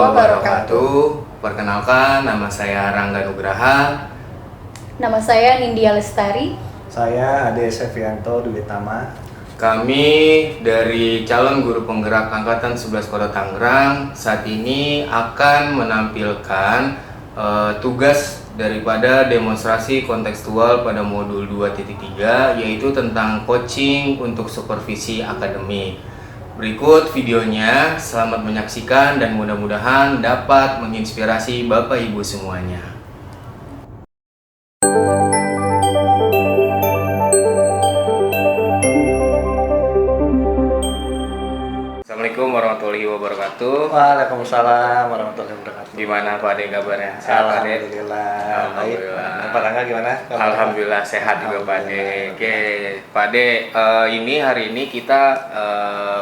wabarakatuh. Perkenalkan, nama saya Rangga Nugraha. Nama saya Nindya Lestari. Saya Ade Sevianto Duwitama. Kami dari calon guru penggerak Angkatan 11 Kota Tangerang saat ini akan menampilkan tugas daripada demonstrasi kontekstual pada modul 2.3, yaitu tentang coaching untuk supervisi akademik. Berikut videonya, selamat menyaksikan dan mudah-mudahan dapat menginspirasi Bapak Ibu semuanya. Assalamualaikum warahmatullahi wabarakatuh. Waalaikumsalam warahmatullahi wabarakatuh. Gimana Pak Ade kabarnya? Sehat Pak Ade? Alhamdulillah. Alhamdulillah. Baik. Pak Rangga gimana? Alhamdulillah sehat juga Pak Ade. Oke, Pak Ade, hari ini kita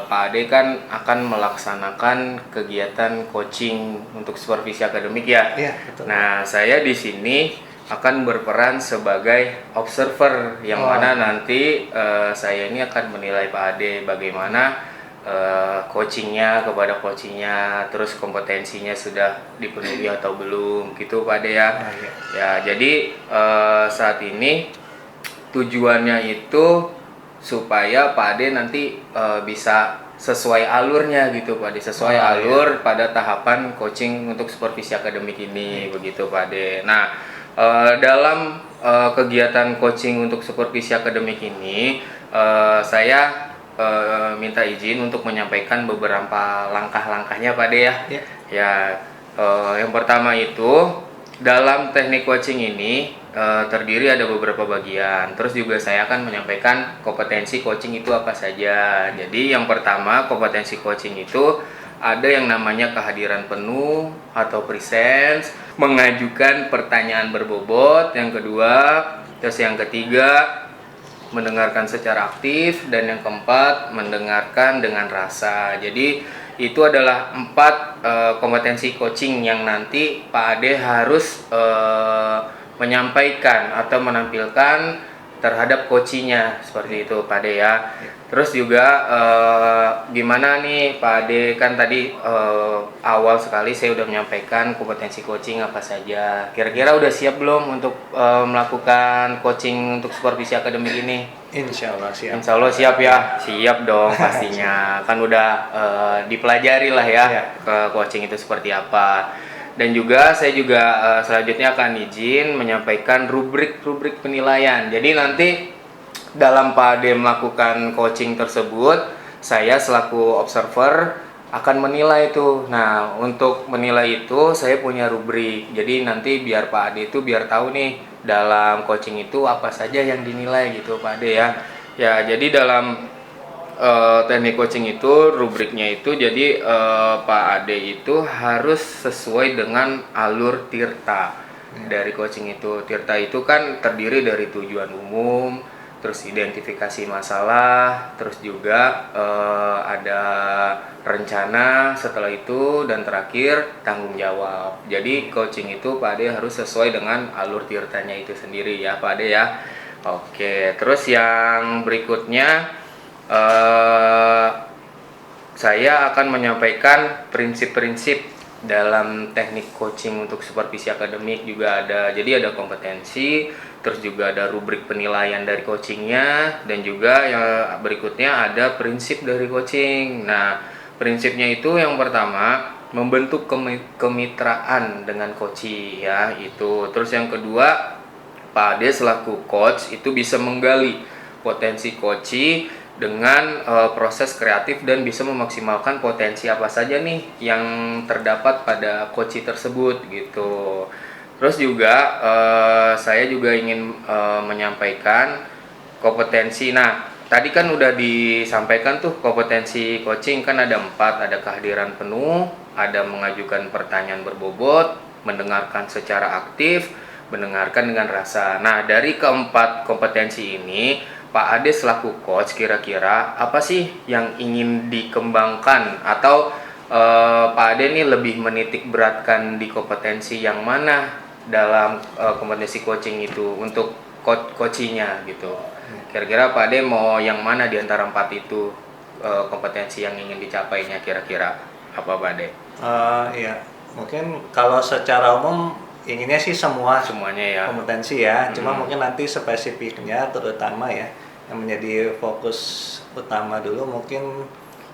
Pak Ade kan akan melaksanakan kegiatan coaching untuk supervisi akademik ya. Iya, betul. Nah, saya di sini akan berperan sebagai observer yang mana nanti saya ini akan menilai Pak Ade bagaimana coachingnya, terus kompetensinya sudah dipenuhi atau belum, gitu Pak Ade ya. Iya. Ya, jadi saat ini tujuannya itu supaya Pak Ade nanti bisa sesuai alurnya gitu Pak Ade, sesuai alur pada tahapan coaching untuk supervisi akademik ini, begitu Pak Ade. Nah, dalam kegiatan coaching untuk supervisi akademik ini saya minta izin untuk menyampaikan beberapa langkah-langkahnya Pak Ade ya. Ya. Ya, yang pertama itu dalam teknik coaching ini terdiri ada beberapa bagian. Terus juga saya akan menyampaikan kompetensi coaching itu apa saja. Jadi yang pertama, kompetensi coaching itu ada yang namanya kehadiran penuh atau presence, mengajukan pertanyaan berbobot, yang kedua, terus yang ketiga mendengarkan secara aktif, dan yang keempat mendengarkan dengan rasa. Jadi itu adalah 4 kompetensi coaching yang nanti Pak Ade harus menyampaikan atau menampilkan terhadap coachingnya, seperti itu Pak Ade ya. Terus juga gimana nih Pak Ade, kan tadi awal sekali saya udah menyampaikan kompetensi coaching apa saja. Kira-kira udah siap belum untuk melakukan coaching untuk supervisi akademik ini? Insya Allah siap. Insya Allah siap ya, siap dong pastinya. Kan udah dipelajari lah ya coaching itu seperti apa. Dan juga saya juga selanjutnya akan izin menyampaikan rubrik penilaian. Jadi nanti dalam Pak Ade melakukan coaching tersebut, saya selaku observer akan menilai itu. Nah, untuk menilai itu saya punya rubrik. Jadi nanti biar Pak Ade itu biar tahu nih dalam coaching itu apa saja yang dinilai gitu Pak Ade ya. Ya, jadi dalam teknik coaching itu rubriknya itu jadi Pak Ade itu harus sesuai dengan alur tirta dari coaching itu. Tirta itu kan terdiri dari tujuan umum, terus identifikasi masalah, terus juga ada rencana setelah itu, dan terakhir tanggung jawab. Jadi coaching itu Pak Ade harus sesuai dengan alur tirtanya itu sendiri ya Pak Ade ya. Oke, terus yang berikutnya saya akan menyampaikan prinsip-prinsip dalam teknik coaching untuk supervisi akademik juga ada. Jadi ada kompetensi, terus juga ada rubrik penilaian dari coachingnya, dan juga yang berikutnya ada prinsip dari coaching. Nah, prinsipnya itu yang pertama membentuk kemitraan dengan coachee ya itu. Terus yang kedua, Pak Ade selaku coach itu bisa menggali potensi coachee dengan proses kreatif dan bisa memaksimalkan potensi apa saja nih yang terdapat pada coachee tersebut gitu. Terus juga saya juga ingin menyampaikan kompetensi. Nah, tadi kan udah disampaikan tuh kompetensi coaching kan ada 4, ada kehadiran penuh, ada mengajukan pertanyaan berbobot, mendengarkan secara aktif, mendengarkan dengan rasa. Nah, dari keempat kompetensi ini Pak Ade selaku coach kira-kira apa sih yang ingin dikembangkan, atau Pak Ade ini lebih menitik beratkan di kompetensi yang mana dalam kompetensi coaching itu untuk coachingnya gitu. Kira-kira Pak Ade mau yang mana di antara 4 itu kompetensi yang ingin dicapainya, kira-kira apa Pak Ade? Iya, Mungkin kalau secara umum inginnya sih semua Semuanya ya. kompetensi ya, cuma mungkin nanti spesifiknya terutama ya yang menjadi fokus utama dulu mungkin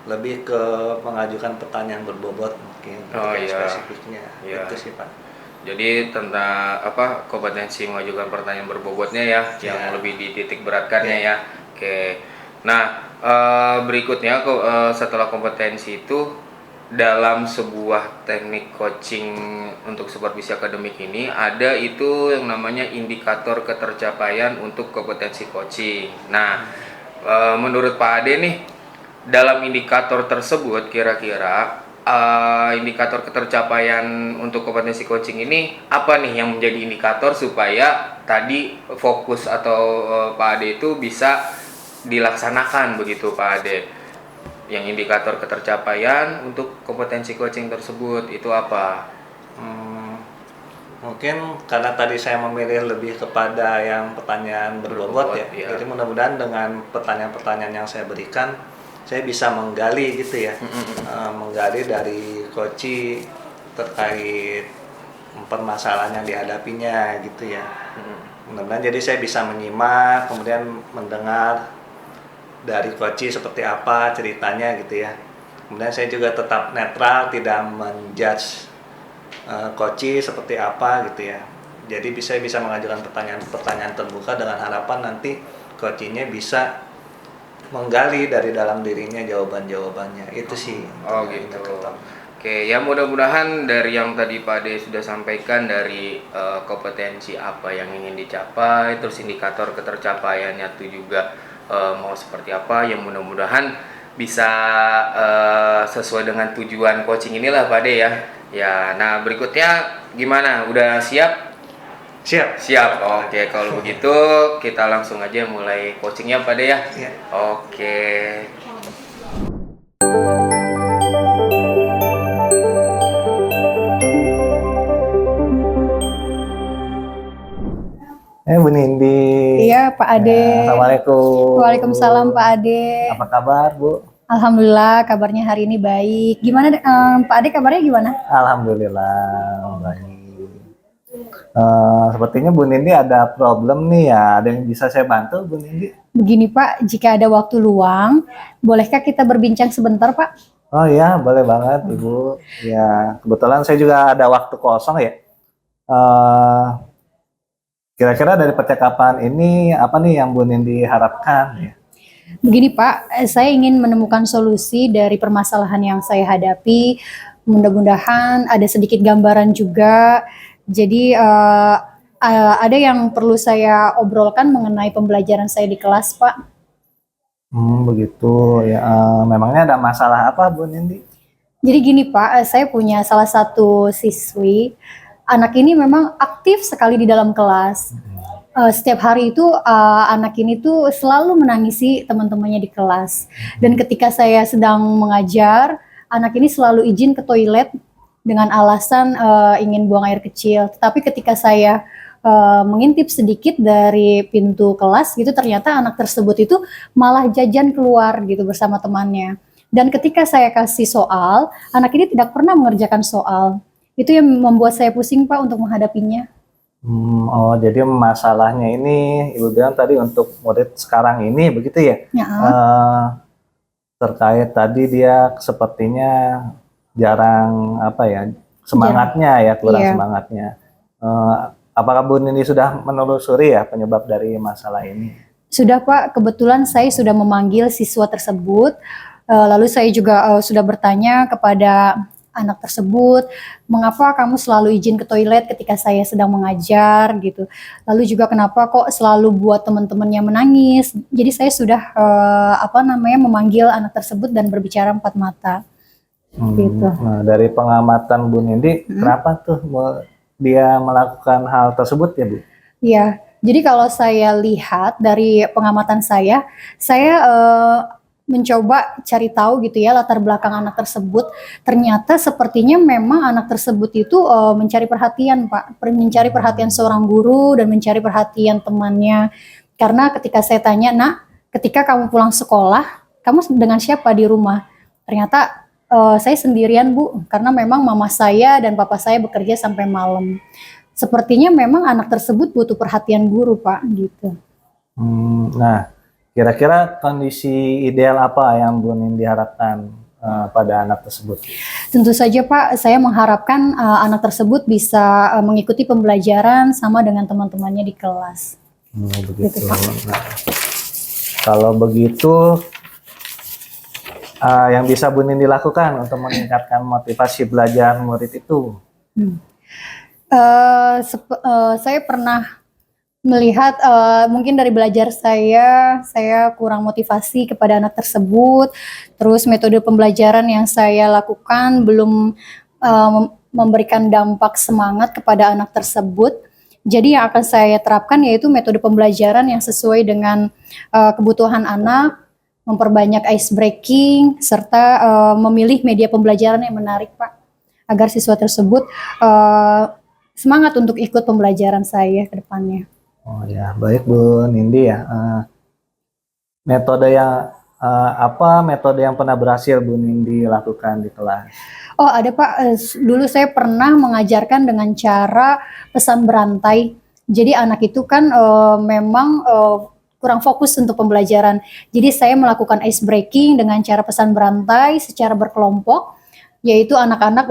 lebih ke mengajukan pertanyaan berbobot mungkin Oh, untuk yang iya. spesifiknya. Iya. Itu sih Pak. Jadi tentang apa kompetensi mengajukan pertanyaan berbobotnya ya, yang Ya. lebih dititik beratkannya ya. Oke. Nah, berikutnya setelah kompetensi itu dalam sebuah teknik coaching untuk supervisi akademik ini ada itu yang namanya indikator ketercapaian untuk kompetensi coaching. Nah, menurut Pak Ade nih, dalam indikator tersebut kira-kira indikator ketercapaian untuk kompetensi coaching ini apa nih yang menjadi indikator supaya tadi fokus atau Pak Ade itu bisa dilaksanakan begitu Pak Ade? Yang indikator ketercapaian untuk kompetensi coaching tersebut itu apa? Mungkin karena tadi saya memilih lebih kepada yang pertanyaan berbobot ya. Iya. Jadi mudah-mudahan dengan pertanyaan-pertanyaan yang saya berikan, saya bisa menggali gitu ya. Menggali dari coach terkait permasalahan yang dihadapinya gitu ya. Mudah-mudahan jadi saya bisa menyimak, kemudian mendengar dari coach seperti apa ceritanya gitu ya. Kemudian saya juga tetap netral, tidak menjudge coach seperti apa gitu ya. Jadi bisa mengajukan pertanyaan terbuka dengan harapan nanti coachnya bisa menggali dari dalam dirinya jawaban-jawabannya. Itu sih. Oh gitu. Oke, ya mudah-mudahan dari yang tadi Pak Ade sudah sampaikan dari kompetensi apa yang ingin dicapai, terus indikator ketercapaiannya itu juga mau seperti apa, yang mudah-mudahan bisa sesuai dengan tujuan coaching inilah Pak Ade ya. Ya, nah berikutnya gimana? Udah siap? Siap. Siap. Oke, kalau begitu kita langsung aja mulai coachingnya Pak Ade ya. Iya. Oke. Bu Nindi. Iya, Pak Ade. Ya, Assalamualaikum. Waalaikumsalam, Pak Ade. Apa kabar, Bu? Alhamdulillah, kabarnya hari ini baik. Gimana, Pak Ade, kabarnya gimana? Alhamdulillah baik. Sepertinya Bu Nindi ada problem nih ya. Ada yang bisa saya bantu, Bu Nindi? Begini, Pak, jika ada waktu luang, bolehkah kita berbincang sebentar, Pak? Oh ya, boleh banget, Ibu. Ya, kebetulan saya juga ada waktu kosong ya. Kira-kira dari percakapan ini apa nih yang Bu Nindi harapkan ya? Begini, Pak, saya ingin menemukan solusi dari permasalahan yang saya hadapi. Mudah-mudahan ada sedikit gambaran juga. Jadi ada yang perlu saya obrolkan mengenai pembelajaran saya di kelas, Pak. Begitu ya. Memangnya ada masalah apa, Bu Nindi? Jadi gini, Pak, saya punya salah satu siswi. Anak ini memang aktif sekali di dalam kelas. Setiap hari itu anak ini tuh selalu menangisi teman-temannya di kelas. Dan ketika saya sedang mengajar, anak ini selalu izin ke toilet dengan alasan ingin buang air kecil. Tetapi ketika saya mengintip sedikit dari pintu kelas gitu, ternyata anak tersebut itu malah jajan keluar gitu bersama temannya. Dan ketika saya kasih soal, anak ini tidak pernah mengerjakan soal. Itu yang membuat saya pusing, Pak, untuk menghadapinya. Oh, jadi masalahnya ini Ibu bilang tadi untuk murid sekarang ini begitu ya? Ya. Terkait tadi dia sepertinya jarang apa ya, semangatnya ya, kurang Iya. semangatnya. Apakah Bu Nindi sudah menelusuri ya penyebab dari masalah ini? Sudah, Pak, kebetulan saya sudah memanggil siswa tersebut. Lalu saya juga sudah bertanya kepada anak tersebut, mengapa kamu selalu izin ke toilet ketika saya sedang mengajar gitu. Lalu juga kenapa kok selalu buat teman-temannya menangis. Jadi saya sudah memanggil anak tersebut dan berbicara empat mata. Gitu. Nah, dari pengamatan Bu Nindi, kenapa tuh dia melakukan hal tersebut ya, Bu? Iya. Jadi kalau saya lihat dari pengamatan saya mencoba cari tahu gitu ya latar belakang anak tersebut. Ternyata sepertinya memang anak tersebut itu mencari perhatian, Pak, mencari perhatian seorang guru dan mencari perhatian temannya. Karena ketika saya tanya, "Nak, ketika kamu pulang sekolah, kamu dengan siapa di rumah?" Ternyata saya sendirian Bu, karena memang mama saya dan papa saya bekerja sampai malam. Sepertinya memang anak tersebut butuh perhatian guru Pak, gitu. Nah, kira-kira kondisi ideal apa yang Bu Nindi harapkan pada anak tersebut? Tentu saja Pak, saya mengharapkan anak tersebut bisa mengikuti pembelajaran sama dengan teman-temannya di kelas. Begitu. Gitu, Pak. Nah, kalau begitu, yang bisa Bu Nindi lakukan untuk meningkatkan motivasi belajar murid itu? Saya pernah melihat mungkin dari belajar saya kurang motivasi kepada anak tersebut. Terus metode pembelajaran yang saya lakukan belum memberikan dampak semangat kepada anak tersebut. Jadi yang akan saya terapkan yaitu metode pembelajaran yang sesuai dengan kebutuhan anak, memperbanyak ice breaking, serta memilih media pembelajaran yang menarik Pak, agar siswa tersebut semangat untuk ikut pembelajaran saya ke depannya. Oh ya, baik Bu Nindi ya. Metode yang metode yang pernah berhasil Bu Nindi lakukan di kelas? Oh ada Pak, dulu saya pernah mengajarkan dengan cara pesan berantai. Jadi anak itu kan memang kurang fokus untuk pembelajaran. Jadi saya melakukan ice breaking dengan cara pesan berantai secara berkelompok, yaitu anak-anak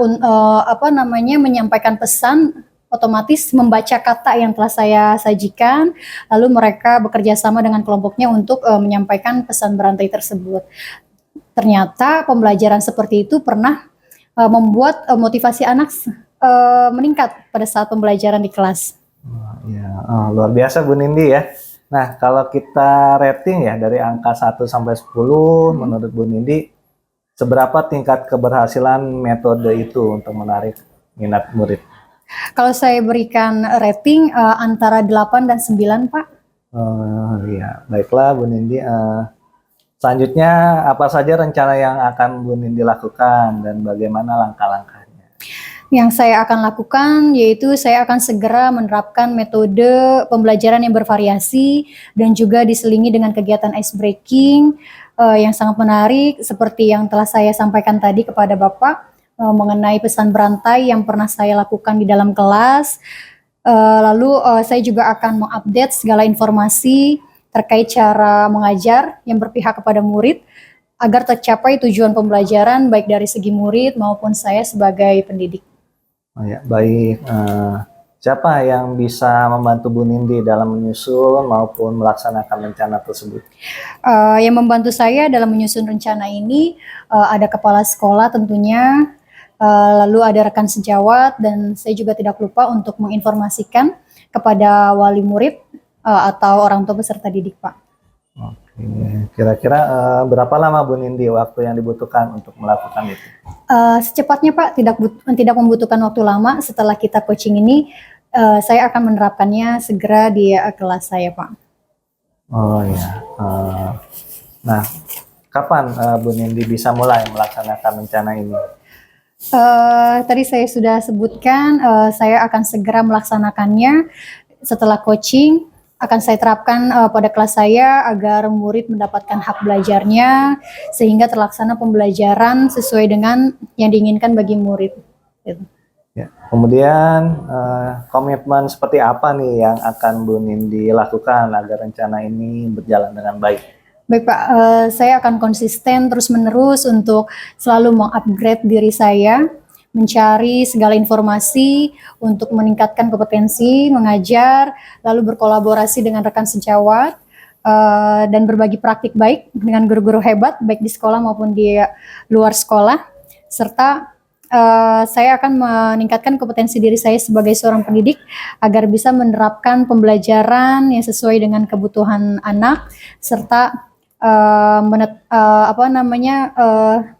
menyampaikan pesan, otomatis membaca kata yang telah saya sajikan, lalu mereka bekerja sama dengan kelompoknya untuk menyampaikan pesan berantai tersebut. Ternyata pembelajaran seperti itu pernah membuat motivasi anak meningkat pada saat pembelajaran di kelas. Luar biasa Bu Nindi ya. Nah, kalau kita rating ya dari angka 1 sampai 10, menurut Bu Nindi, seberapa tingkat keberhasilan metode itu untuk menarik minat murid? Kalau saya berikan rating antara 8 dan 9 Pak. Ya, baiklah Bu Nindi. Selanjutnya apa saja rencana yang akan Bu Nindi lakukan dan bagaimana langkah-langkahnya? Yang saya akan lakukan yaitu saya akan segera menerapkan metode pembelajaran yang bervariasi dan juga diselingi dengan kegiatan ice breaking yang sangat menarik seperti yang telah saya sampaikan tadi kepada Bapak mengenai pesan berantai yang pernah saya lakukan di dalam kelas. Lalu saya juga akan mengupdate segala informasi terkait cara mengajar yang berpihak kepada murid agar tercapai tujuan pembelajaran baik dari segi murid maupun saya sebagai pendidik. Oh ya, baik. Siapa yang bisa membantu Bu Nindi dalam menyusun maupun melaksanakan rencana tersebut? Yang membantu saya dalam menyusun rencana ini ada kepala sekolah tentunya, lalu ada rekan sejawat, dan saya juga tidak lupa untuk menginformasikan kepada wali murid atau orang tua peserta didik Pak. Oke, kira-kira berapa lama Bu Nindi waktu yang dibutuhkan untuk melakukan itu? Secepatnya Pak, tidak membutuhkan waktu lama. Setelah kita coaching ini, saya akan menerapkannya segera di kelas saya Pak. Oh ya, nah kapan Bu Nindi bisa mulai melaksanakan rencana ini? Tadi saya sudah sebutkan, saya akan segera melaksanakannya setelah coaching. Akan saya terapkan pada kelas saya agar murid mendapatkan hak belajarnya sehingga terlaksana pembelajaran sesuai dengan yang diinginkan bagi murid. Gitu. Ya. Kemudian komitmen seperti apa nih yang akan Bu Nindi lakukan agar rencana ini berjalan dengan baik? Baik Pak, saya akan konsisten terus-menerus untuk selalu mengupgrade diri saya, mencari segala informasi untuk meningkatkan kompetensi, mengajar, lalu berkolaborasi dengan rekan sejawat, dan berbagi praktik baik dengan guru-guru hebat, baik di sekolah maupun di luar sekolah, serta saya akan meningkatkan kompetensi diri saya sebagai seorang pendidik agar bisa menerapkan pembelajaran yang sesuai dengan kebutuhan anak, serta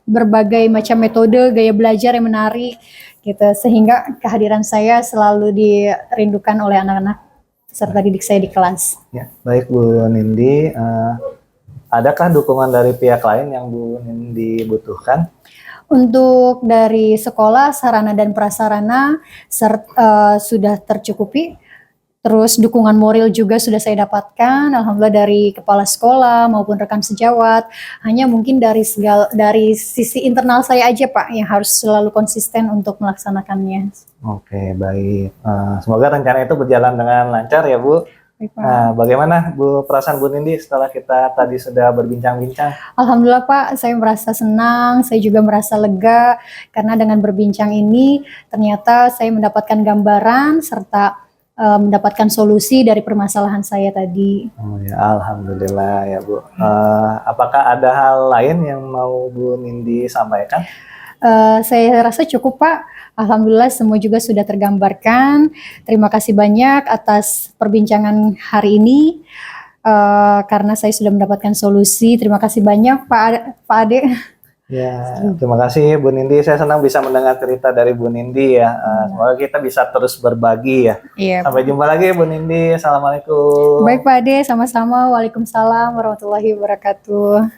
berbagai macam metode gaya belajar yang menarik gitu, sehingga kehadiran saya selalu dirindukan oleh anak-anak serta didik saya di kelas. Ya, baik Bu Nindi, adakah dukungan dari pihak lain yang Bu Nindi butuhkan? Untuk dari sekolah, sarana dan prasarana sudah tercukupi. Terus dukungan moral juga sudah saya dapatkan, alhamdulillah dari kepala sekolah maupun rekan sejawat. Hanya mungkin dari sisi internal saya aja Pak yang harus selalu konsisten untuk melaksanakannya. Oke, baik. Semoga rencana itu berjalan dengan lancar ya Bu. Baik, Pak. Nah, bagaimana Bu perasaan Bu Nindi setelah kita tadi sudah berbincang-bincang? Alhamdulillah Pak, saya merasa senang, saya juga merasa lega karena dengan berbincang ini ternyata saya mendapatkan gambaran serta mendapatkan solusi dari permasalahan saya tadi. Oh ya, alhamdulillah ya Bu. Apakah ada hal lain yang mau Bu Nindi sampaikan? Saya rasa cukup Pak. Alhamdulillah semua juga sudah tergambarkan. Terima kasih banyak atas perbincangan hari ini. Karena saya sudah mendapatkan solusi. Terima kasih banyak Pak Ade. Ya, terima kasih Bu Nindi. Saya senang bisa mendengar cerita dari Bu Nindi ya. Semoga kita bisa terus berbagi ya. Iya, Sampai jumpa lagi Bu Nindi. Assalamualaikum. baik Pak Ade, sama-sama. Waalaikumsalam warahmatullahi wabarakatuh.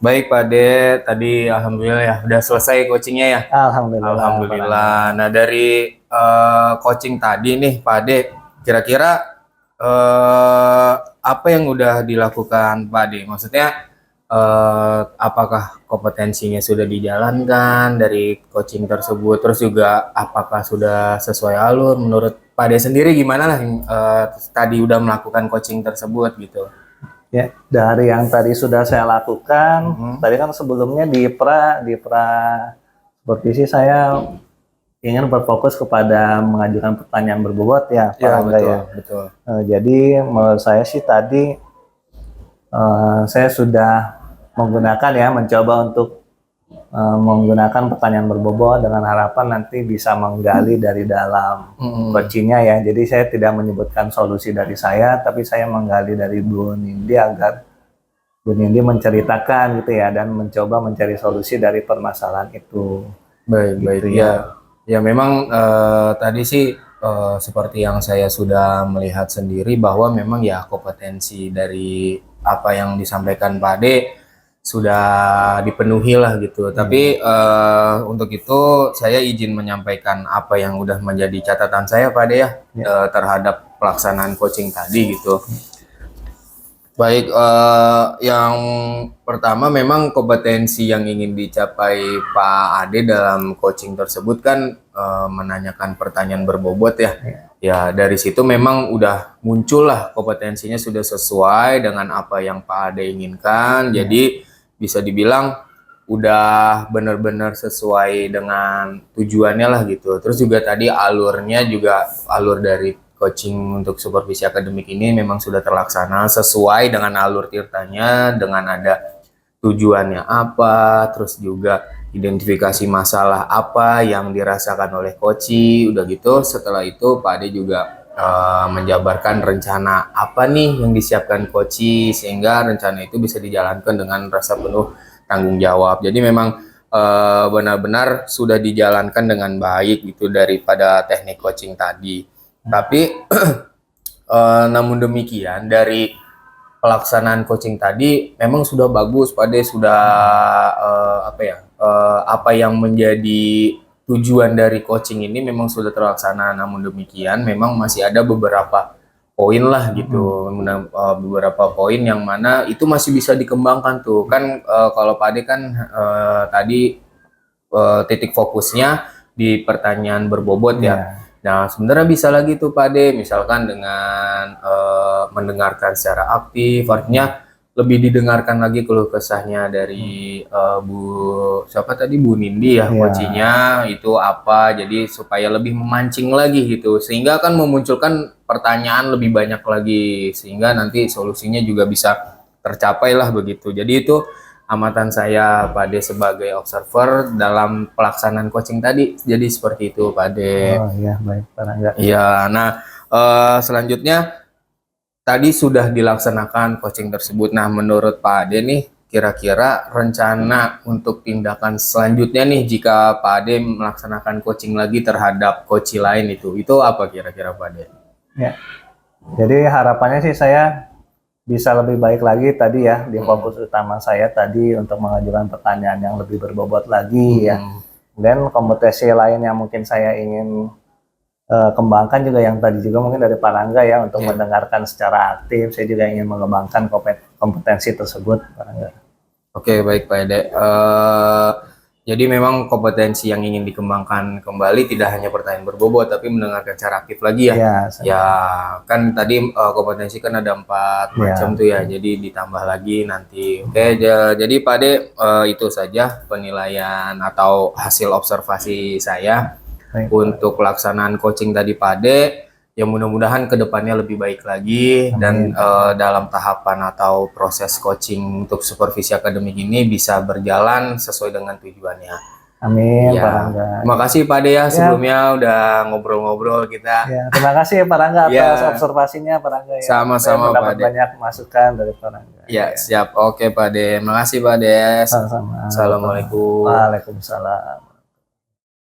Baik Pak Ade, tadi alhamdulillah ya udah selesai coachingnya ya. Alhamdulillah. Alhamdulillah. Nah dari coaching tadi nih Pak Ade, kira-kira apa yang udah dilakukan Pak Ade? Maksudnya apakah kompetensinya sudah dijalankan dari coaching tersebut? Terus juga apakah sudah sesuai alur? Menurut Pak Ade sendiri gimana lah tadi udah melakukan coaching tersebut gitu? Ya, dari yang tadi sudah saya lakukan, tadi kan sebelumnya di supervisi saya ingin berfokus kepada mengajukan pertanyaan berbobot ya, Pak Angga ya. Betul. Jadi menurut saya sih tadi saya sudah mencoba untuk menggunakan pertanyaan berbobot dengan harapan nanti bisa menggali dari dalam coachingnya ya. Jadi saya tidak menyebutkan solusi dari saya, tapi saya menggali dari Bu Nindi agar Bu Nindi menceritakan gitu ya dan mencoba mencari solusi dari permasalahan itu. Baik, Gitu baik. ya. Ya memang tadi sih seperti yang saya sudah melihat sendiri bahwa memang ya kompetensi dari apa yang disampaikan Pak Ade sudah dipenuhi lah gitu. Tapi untuk itu saya izin menyampaikan apa yang udah menjadi catatan saya Pak Ade ya, terhadap pelaksanaan coaching tadi gitu. Baik, yang pertama memang kompetensi yang ingin dicapai Pak Ade dalam coaching tersebut kan menanyakan pertanyaan berbobot ya. Ya dari situ memang udah muncul lah kompetensinya sudah sesuai dengan apa yang Pak Ade inginkan. Jadi bisa dibilang udah benar-benar sesuai dengan tujuannya lah gitu. Terus juga tadi alurnya juga alur dari coaching untuk supervisi akademik ini memang sudah terlaksana sesuai dengan alur tirtanya, dengan ada tujuannya apa, terus juga identifikasi masalah apa yang dirasakan oleh coach. Udah gitu setelah itu Pak Ade juga menjabarkan rencana apa nih yang disiapkan coach sehingga rencana itu bisa dijalankan dengan rasa penuh tanggung jawab. Jadi memang benar-benar sudah dijalankan dengan baik gitu daripada teknik coaching tadi. Tapi namun demikian dari pelaksanaan coaching tadi memang sudah bagus, Pak Ade sudah apa yang menjadi tujuan dari coaching ini memang sudah terlaksana. Namun demikian memang masih ada beberapa poin lah gitu, beberapa poin yang mana itu masih bisa dikembangkan tuh kan. Kalau Pak Ade kan tadi titik fokusnya di pertanyaan berbobot ya. Nah sebenarnya bisa lagi tuh Pak Ade misalkan dengan mendengarkan secara aktif, artinya lebih didengarkan lagi keluh kesahnya dari Bu Nindi ya, coachingnya itu apa, jadi supaya lebih memancing lagi gitu, sehingga akan memunculkan pertanyaan lebih banyak lagi, sehingga nanti solusinya juga bisa tercapai lah begitu. Jadi itu amatan saya Pak Ade sebagai observer dalam pelaksanaan coaching tadi, jadi seperti itu Pak Ade. Oh iya, baik Pak Angga. Iya, nah selanjutnya tadi sudah dilaksanakan coaching tersebut. Nah, menurut Pak Ade nih, kira-kira rencana untuk tindakan selanjutnya nih jika Pak Ade melaksanakan coaching lagi terhadap coach lain itu apa kira-kira Pak Ade? Ya, jadi harapannya sih saya bisa lebih baik lagi tadi ya, di fokus utama saya tadi untuk mengajukan pertanyaan yang lebih berbobot lagi ya. Dan kompetensi lain yang mungkin saya ingin kembangkan juga yang tadi juga mungkin dari Pak Rangga ya, untuk mendengarkan secara aktif. Saya juga ingin mengembangkan kompetensi tersebut, Pak Rangga. Oke, baik Pak Ede. Jadi memang kompetensi yang ingin dikembangkan kembali tidak hanya pertanyaan berbobot, tapi mendengarkan secara aktif lagi ya. Ya, kan tadi kompetensi kan ada 4 macam tuh ya. Jadi ditambah lagi nanti. Oke, jadi Pak Ade, itu saja penilaian atau hasil observasi saya untuk pelaksanaan coaching tadi Pak Ade. Yang mudah-mudahan kedepannya lebih baik lagi. Dan dalam tahapan atau proses coaching untuk supervisi akademik ini bisa berjalan sesuai dengan tujuannya. Amin, ya. Pak Rangga. Terima kasih Pak Ade ya, sebelumnya udah ngobrol-ngobrol kita. Ya, terima kasih ya Pak Rangga atas observasinya Pak Rangga. Ya. Sama-sama Pak Ade. Banyak masukan dari Pak Rangga. Ya, siap. Oke Pak Ade. Terima kasih Pak Ade. Sama-sama. Assalamualaikum. Waalaikumsalam.